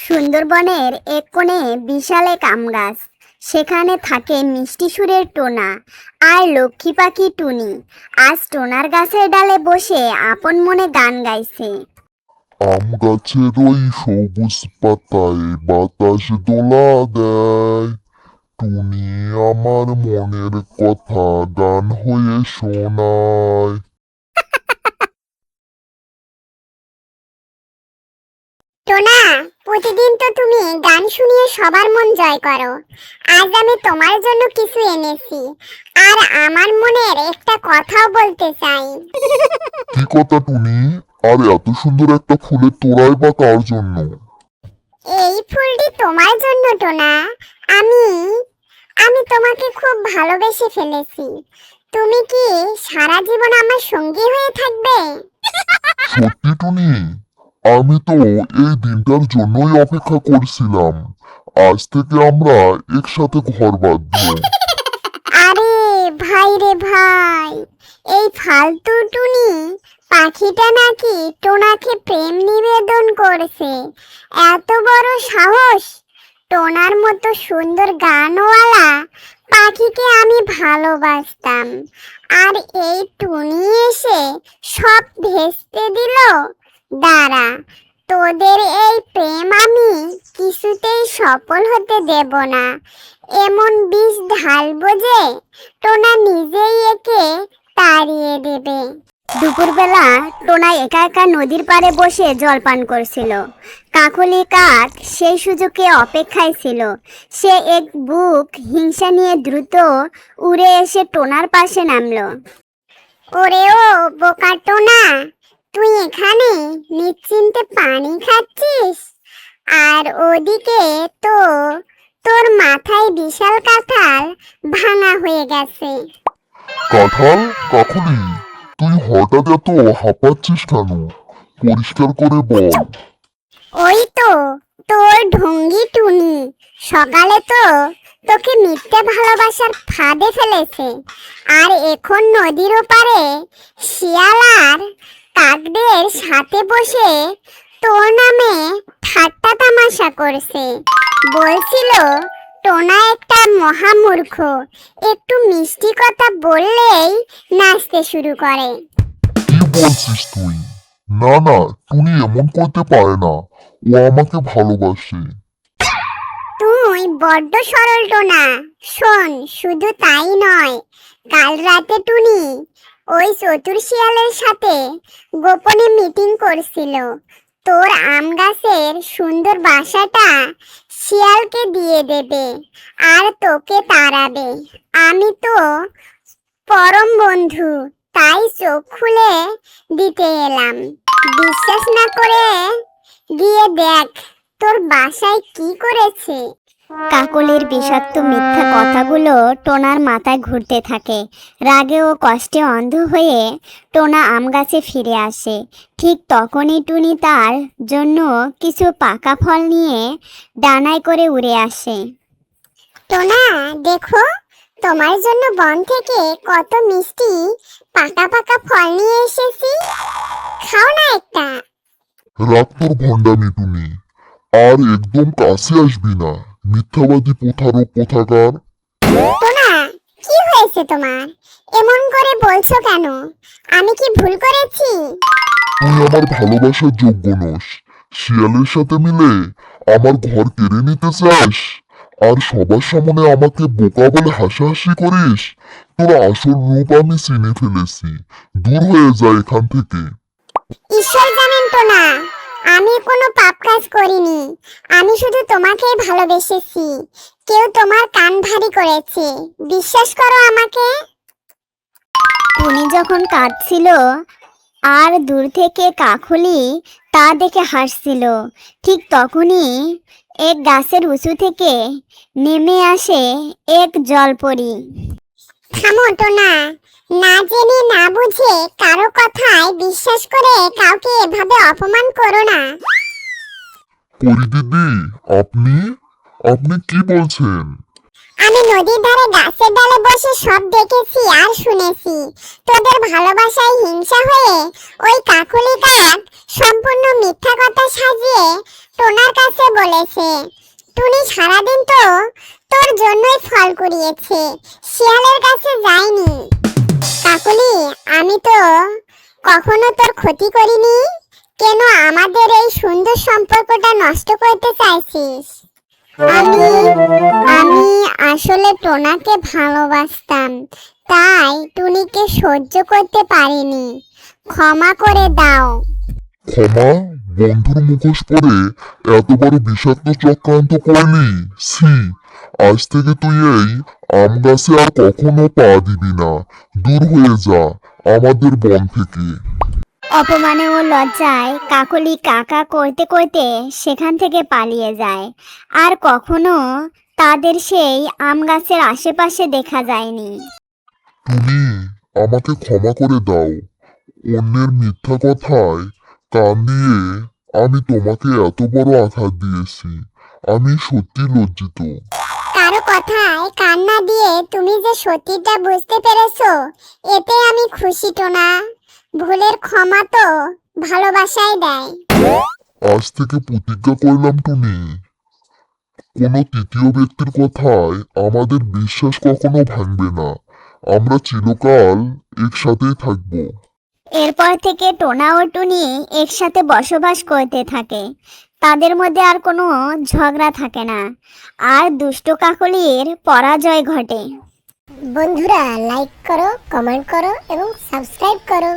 সুন্দরবনের এক কোণে বিশাল এক আম গাছ। সেখানে থাকে মিষ্টি সুরের টোনা আর লক্ষ্মী পাখি টুনি। আজ টোনার গাছের ডালে বসে আপন মনে গান গাইছে। আম গাছের ওই সবুজ পাতায় বাতাস দোলা দেয়, টুনি আমার মনের কথা গান হয়ে শোনায়। টোনা, প্রতিদিন তো তুমি গান শুনিয়ে সবার মন জয় করো। আজ আমি তোমার জন্য কিছু এনেছি, আর আমার মনের একটা কথাও বলতে চাই। কি কথা টুনি? আর এত সুন্দর একটা ফুলের তোড়াই বা কার জন্য? এই ফুলটি তোমার জন্য টোনা। আমি আমি তোমাকে খুব ভালোবেসে ফেলেছি। তুমি কি সারা জীবন আমার সঙ্গী হয়ে থাকবে? সত্যি টুনি? আমি তো এই দিনটার জন্যই অপেক্ষা করছিলাম। আজ থেকে আমরা একসাথে ঘর বাঁধবো। আরে ভাই রে ভাই, এই ফালতু টুনি পাখিটা নাকি টোনাকে প্রেম নিবেদন করছে। এত বড় সাহস! টোনার মতো সুন্দর গানওয়ালা পাখিকে আমি ভালোবাসতাম, আর এই টুনি এসে সব ভেস্তে দিল। দাঁড়া, তোদের এই প্রেম আমি কিছুতেই সফল হতে দেব না। এমন বিষ ঢালবো যে টোনা নিজেই একে তাড়িয়ে দেবে। দুপুরবেলা টোনা একা একা নদীর পাড়ে বসে জলপান করছিল। কাকলি কাক সেই সুযোগে অপেক্ষায় ছিল। সে এক বুক হিংসা নিয়ে দ্রুত উড়ে এসে টোনার পাশে নামলো। ওরে ও বোকা টোনা, তুই এখানে নিশ্চিন্তে পানি খাচ্ছিস, আর ওদিকে তো তোর মাথায় বিশাল কাঁঠাল ভাঙা হয়ে গেছে। কাঁঠাল? কাকলি, তুই হঠাৎ এত হাঁপাচ্ছিস কেন? পরিষ্কার করে বল। ওই তো তোর ঢঙ্গি টুনি সকালে তো তোকে মিথ্যে ভালোবাসার ফাঁদে ফেলেছে, আর এখন নদীর ওপারে শিয়াল আর কাকদের সাথে বসে তোর নামে ঠাট্টা তামাশা করছে। বলছিল টোনা একটা মহামূর্খ, একটু মিষ্টি কথা বললেই নাচতে শুরু করে। কি বলছিস তুই? না না, টুনি এমন করতে পারে না। ও আমাকে ভালোবাসে। তুই বড্ড সরল টোনা। শোন, শুধু তাই নয়, কাল রাতে টুনি ওই চতুর শিয়ালের সাথে গোপনে মিটিং করছিল। তোর আম গাছের সুন্দর বাসাটা শিয়ালকে দিয়ে দেবে আর তোকে তাড়াবে। আমি তো পরম বন্ধু, তাই চোখ খুলে দিতে এলাম। বিশ্বাস না করে গিয়ে দেখ তোর বাসায় কি করেছে। কাকলির বিষাক্ত মিথ্যা কথাগুলো টোনার মাথায় ঘুরতে থাকে। রাগে ও কষ্টে অন্ধ হয়ে টোনা আম গাছে ফিরে আসে। ঠিক তখনই টুনি তার জন্য কিছু পাকা ফল নিয়ে ডানায় করে উড়ে আসে। টোনা, দেখো, তোমার জন্য বন থেকে কত মিষ্টি পাকা পাকা ফল নিয়ে এসেছি। খাও না একটা। রাগ তোর ভণ্ডামি টুনি, আর একদম কাছে আসবি না। মিথ্যাবাদী প্রতারক কোথাকার। টোনা, কি হয়েছে তোমার? এমন করে বলছো কেন? আমি কি ভুল করেছি? তুই আমার ভালোবাসার যোগ্য নস। শিয়ালের সাথে মিলে আমার ঘর কেড়ে নিতে চাস, আর সবার সামনে আমাকে বোকা বলে হাসাহাসি করিস। তোর আসল রূপ আমি চিনে ফেলেছি। দূর হয়ে যা এখান থেকে। ঈশ্বর জানেন টোনা, আমি কোনো পাপ কাজ করিনি। আমি শুধু তোমাকেই ভালোবেসেছি। কেউ তোমার কান ভারী করেছে, বিশ্বাস করো আমাকে। টুনি যখন কাঁদছিল আর দূর থেকে কাকলি তা দেখে হাসছিল, ঠিক তখনই এক গাছের উঁচু থেকে নেমে আসে এক জলপরি। থামো টোনা, না জেনে না বুঝে কারো কথায় বিশ্বাস করে কাউকে এভাবে অপমান করো না। পরি দিদি, আপনি আপনি কি বলছেন? আমি আমি নদীর ধারে গাছের ডালে বসে সব দেখেছি আর শুনেছি। তোদের ভালোবাসায় হিংসা হয়ে ওই কাকুলি কাক সম্পূর্ণ মিথ্যা কথা সাজিয়ে টোনার কাছে বলেছে টুনি সারাদিন তো তোর জন্যই ফল কুড়িয়েছে, শিয়ালের কাছে যায়নি। কাকুলি, আমি তো কখনো তোর ক্ষতি করিনি, কেন আমাদের এই সুন্দর সম্পর্কটা নষ্ট করতে চাইছিস? আমি আমি আসলে টোনাকে ভালোবাসতাম, তাই টুনিকে সহ্য করতে পারিনি, ক্ষমা করে দাও। ক্ষমা? বন্ধুর মুখোশ পরে এত বড় বিষাক্ত চক্রান্ত করলি? ছি! আজ থেকে তুই এই আম গাছে আর কখনো পা দিবি না। দূর হয়ে যা আমাদের বন থেকে। অপমানে ও লজ্জায় কাকলি কাকা করতে করতে সেখান থেকে পালিয়ে যায়। আর কখনো তাদের সেই আম গাছের আশেপাশে দেখা যায়নি। টুনি, আমাকে ক্ষমা করে দাও। অন্যের মিথ্যা কথায় কান দিয়ে আমি তোমাকে এত বড় আঘাত দিয়েছি। আমি সত্যি লজ্জিত। কারো কথায় কান না দিয়ে তুমি যে সত্যিটা বুঝতে পেরেছো, এতে আমি খুশি টোনা। ভুলের ক্ষমা তো ভালোবাসাই দেয়। আজ থেকে প্রতিজ্ঞা করলাম টুনি, কোনো তৃতীয় ব্যক্তির কথায় আমাদের বিশ্বাস কখনো ভাঙবে না। আমরা চিরকাল একসাথেই থাকবো। এরপর থেকে টোনা ও টুনি একসাথে বসবাস করতে থাকে। তাদের মধ্যে আর কোনো ঝগড়া থাকে না, আর দুষ্ট কাকলির পরাজয় ঘটে। বন্ধুরা, লাইক করো, কমেন্ট করো এবং সাবস্ক্রাইব করো।